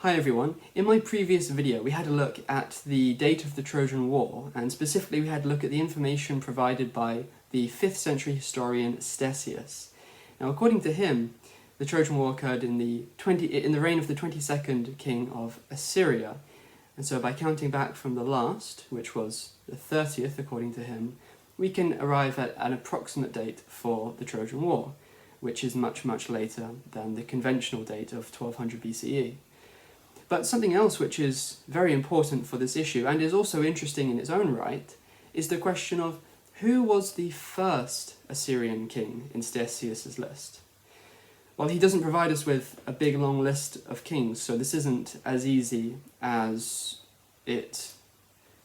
Hi everyone, in my previous video we had a look at the date of the Trojan War, and specifically we had a look at the information provided by the 5th century historian Ctesias. Now according to him, the Trojan War occurred in the reign of the 22nd king of Assyria, and so by counting back from the last, which was the 30th according to him, we can arrive at an approximate date for the Trojan War, which is much later than the conventional date of 1200 BCE. But something else which is very important for this issue, and is also interesting in its own right, is the question of who was the first Assyrian king in Ctesias' list. Well, he doesn't provide us with a big long list of kings, so this isn't as easy as it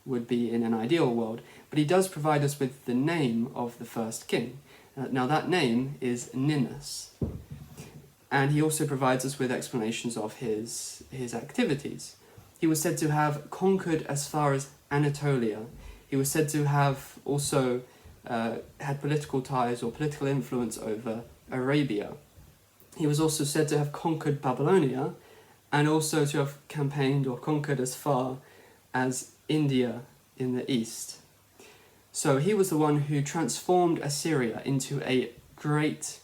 would be in an ideal world, but he does provide us with the name of the first king. Now that name is Ninus. And he also provides us with explanations of his activities. He was said to have conquered as far as Anatolia. He was said to have also had political ties or political influence over Arabia. He was also said to have conquered Babylonia, and also to have campaigned or conquered as far as India in the east. So he was the one who transformed Assyria into a great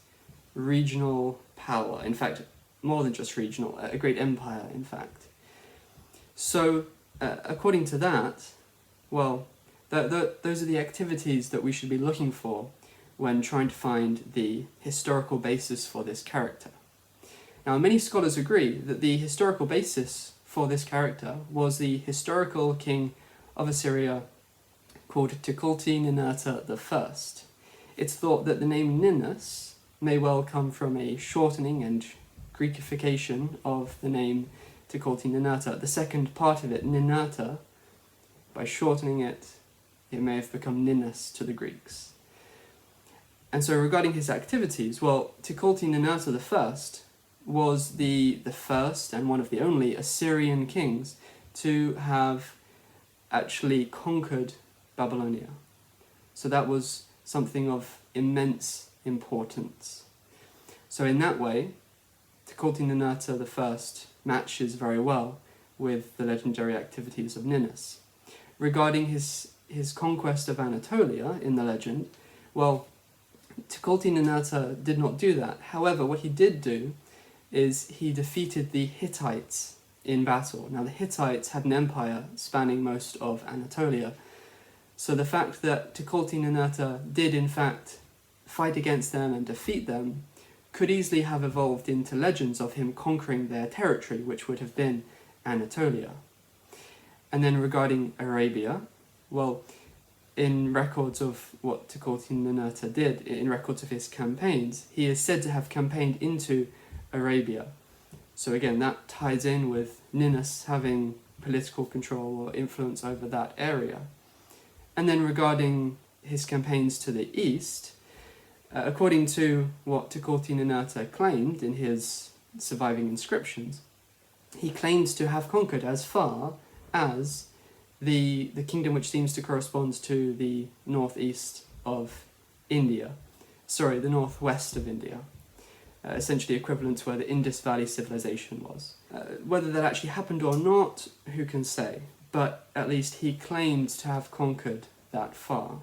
regional power, in fact, more than just regional, a great empire, in fact. So, according to that, well, those are the activities that we should be looking for when trying to find the historical basis for this character. Now, many scholars agree that the historical basis for this character was the historical king of Assyria called Takarinata I. It's thought that the name Ninus may well come from a shortening and Greekification of the name Takarinata. The second part of it, Ninata, by shortening it, it may have become Ninus to the Greeks. And so regarding his activities, well, Takarinata I was the first and one of the only Assyrian kings to have actually conquered Babylonia. So that was something of immense importance. So in that way, Takarinata I matches very well with the legendary activities of Ninus. Regarding his conquest of Anatolia in the legend, well, Takarinata did not do that. However, what he did do is he defeated the Hittites in battle. Now the Hittites had an empire spanning most of Anatolia, so the fact that Takarinata did in fact fight against them and defeat them could easily have evolved into legends of him conquering their territory, which would have been Anatolia. And then regarding Arabia, well, in records of what Takarinata did, in records of his campaigns, he is said to have campaigned into Arabia. So again, that ties in with Ninus having political control or influence over that area. And then regarding his campaigns to the east, according to what Takarinata claimed in his surviving inscriptions, he claims to have conquered as far as the kingdom which seems to correspond to the northeast of India. Sorry, the northwest of India. Essentially equivalent to where the Indus Valley civilization was. Whether that actually happened or not, who can say? But at least he claimed to have conquered that far.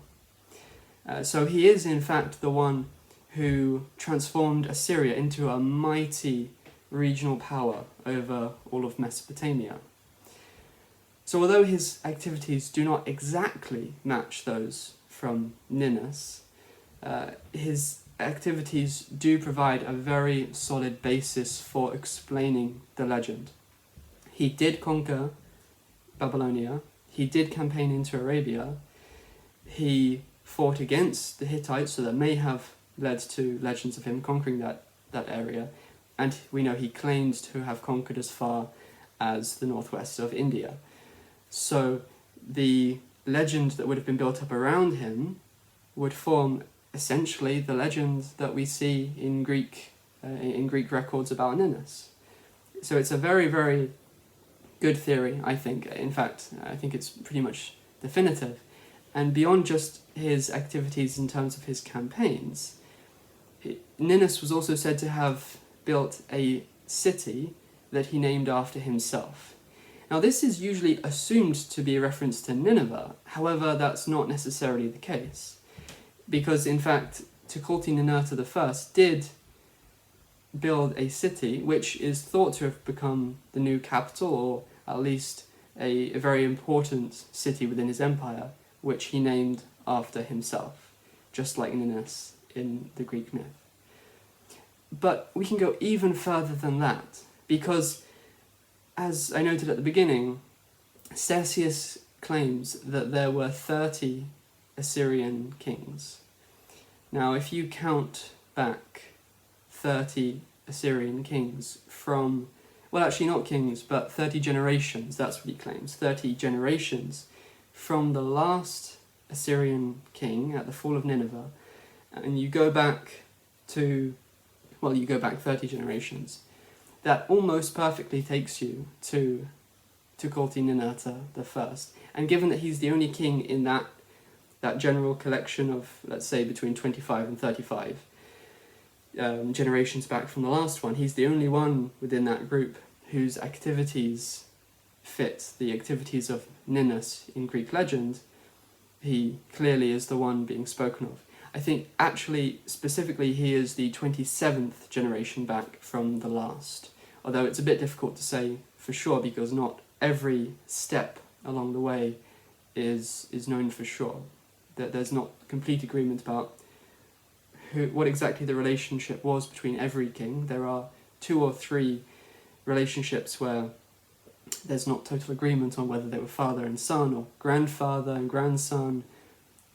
So he is in fact the one who transformed Assyria into a mighty regional power over all of Mesopotamia. So although his activities do not exactly match those from Ninus, his activities do provide a very solid basis for explaining the legend. He did conquer Babylonia, he did campaign into Arabia, he fought against the Hittites, so that may have led to legends of him conquering that area, and we know he claimed to have conquered as far as the northwest of India. So the legend that would have been built up around him would form essentially the legend that we see in Greek records about Ninus. So it's a very, very good theory, I think. In fact, I think it's pretty much definitive. And beyond just his activities in terms of his campaigns, Ninus was also said to have built a city that he named after himself. Now this is usually assumed to be a reference to Nineveh, however that's not necessarily the case, because in fact Takarinata I did build a city which is thought to have become the new capital, or at least a very important city within his empire, which he named after himself, just like Ninus in the Greek myth. But we can go even further than that, because, as I noted at the beginning, Ctesias claims that there were 30 Assyrian kings. Now, if you count back 30 Assyrian kings from, well, actually not kings, but 30 generations, that's what he claims, 30 generations from the last Assyrian king at the fall of Nineveh, and you go back 30 generations, that almost perfectly takes you to Takarinata I. And given that he's the only king in that general collection of, let's say, between 25 and 35 generations back from the last one, he's the only one within that group whose activities fit the activities of Ninus in Greek legend. He clearly is the one being spoken of. I think actually, specifically, he is the 27th generation back from the last, although it's a bit difficult to say for sure because not every step along the way is known for sure. There's not complete agreement about what exactly the relationship was between every king. There are 2 or 3 relationships where there's not total agreement on whether they were father and son, or grandfather and grandson,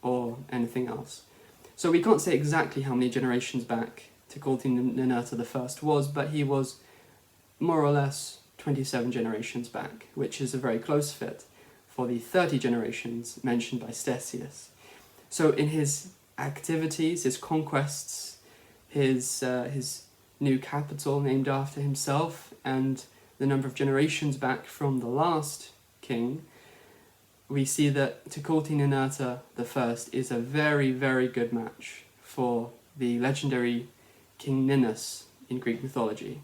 or anything else. So we can't say exactly how many generations back Takarinata I was, but he was more or less 27 generations back, which is a very close fit for the 30 generations mentioned by Ctesias. So in his activities, his conquests, his new capital named after himself, and the number of generations back from the last king, we see that Takarinata I is a very, very good match for the legendary King Ninus in Greek mythology.